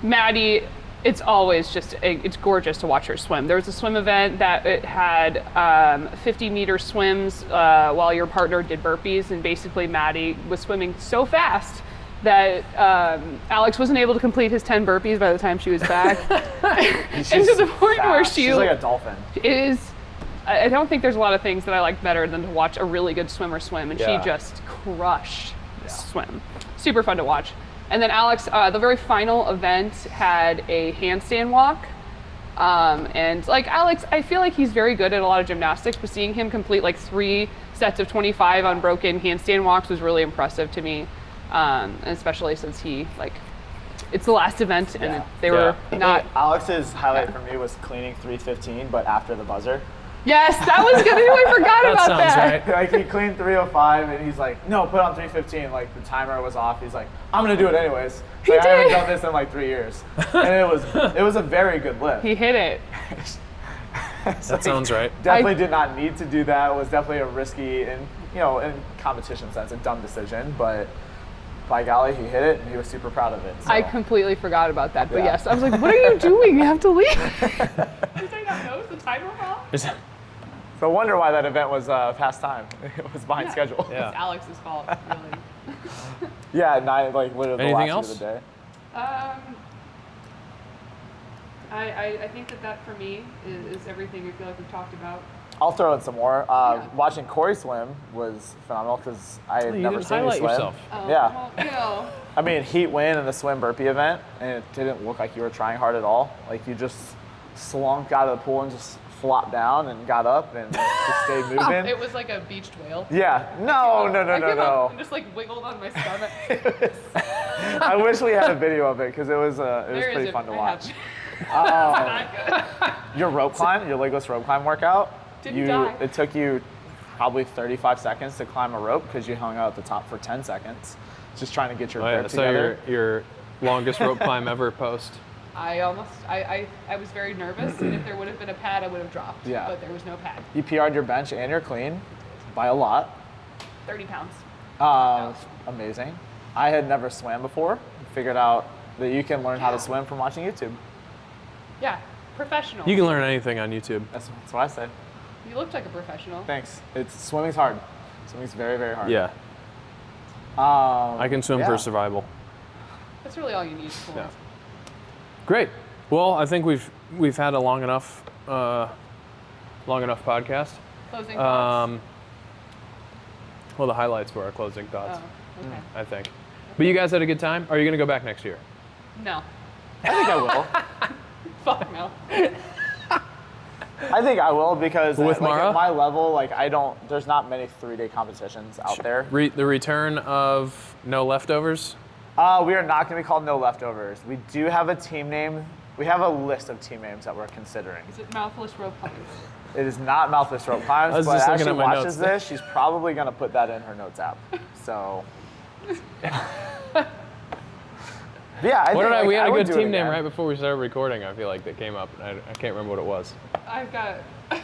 Maddie, it's always it's gorgeous to watch her swim. There was a swim event that it had 50-meter swims while your partner did burpees, and basically Maddie was swimming so fast that Alex wasn't able to complete his 10 burpees by the time she was back. And to the point where she's like a dolphin. It is. I don't think there's a lot of things that I like better than to watch a really good swimmer swim, and she just crushed swim. Super fun to watch. And then Alex, the very final event had a handstand walk. And like Alex, I feel like he's very good at a lot of gymnastics, but seeing him complete like 3 sets of 25 unbroken handstand walks was really impressive to me. And especially since it's the last event and they were not. Alex's highlight for me was cleaning 315, but after the buzzer. Yes, that was good. I forgot about that. Right. Like he cleaned 305 and he's like, no, put on 315. Like the timer was off. He's like, I'm gonna do it anyways. I haven't done this in like 3 years, and it was a very good lift. He hit it. That sounds right. Definitely did not need to do that. It was definitely a risky and in competition sense a dumb decision, but by golly, he hit it and he was super proud of it. So. I completely forgot about that, but yes, I was like, what are you doing? You have to leave. Did they not notice the timer off? So wonder why that event was past time. It was behind schedule. Yeah. It's Alex's fault, really. Yeah, literally the Anything last else? of the day. I think that for me is everything I feel like we've talked about. I'll throw in some more. Watching Cori swim was phenomenal because I had never seen her swim. Yourself. Yeah. Well, I mean, heat win in the swim burpee event, and it didn't look like you were trying hard at all. Like you just slunk out of the pool and just flopped down and got up and just stayed moving. It was like a beached whale. Yeah. No. I came up and just like wiggled on my stomach. I wish we had a video of it because it was pretty fun to watch. Your rope climb, your legless rope climb workout. Didn't die. It took you probably 35 seconds to climb a rope because you hung out at the top for 10 seconds, just trying to get your grip together. So your longest rope climb ever post. I was very nervous, and if there would have been a pad, I would have dropped. Yeah. But there was no pad. You PR'd your bench and you're clean by a lot. 30 pounds. Amazing. I had never swam before. Figured out that you can learn how to swim from watching YouTube. Yeah, professional. You can learn anything on YouTube. That's what I say. You looked like a professional. Thanks. Swimming's hard. Swimming's very, very hard. Yeah. I can swim for survival. That's really all you need for. Yeah. Great. Well, I think we've had a long enough podcast. Closing thoughts. Well, the highlights were our closing thoughts. Oh, okay. I think. But you guys had a good time. Are you going to go back next year? No. I think I will. Fuck no. I think I will because With Mara? at my level, there's not many 3-day competitions out there. The return of No Leftovers. We are not going to be called No Leftovers. We do have a team name. We have a list of team names that we're considering. Is it Mouthless Rope Climbs? It is not Mouthless Rope Climbs, I was but just as looking she at my watches notes. this, she's probably going to put that in her notes app. So, yeah. We had a would good do it team name again. right before we started recording. I feel like that came up. I can't remember what it was. I've got. All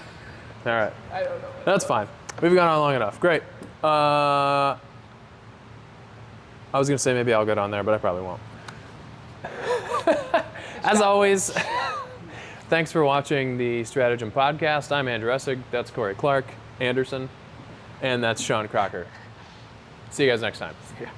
right. I don't know. That's fine. We've gone on long enough. Great. I was going to say maybe I'll get on there, but I probably won't. As always, thanks for watching the Stratagem podcast. I'm Andrew Essig. That's Corey Anderson. And that's Shawn Crocker. See you guys next time. Yeah.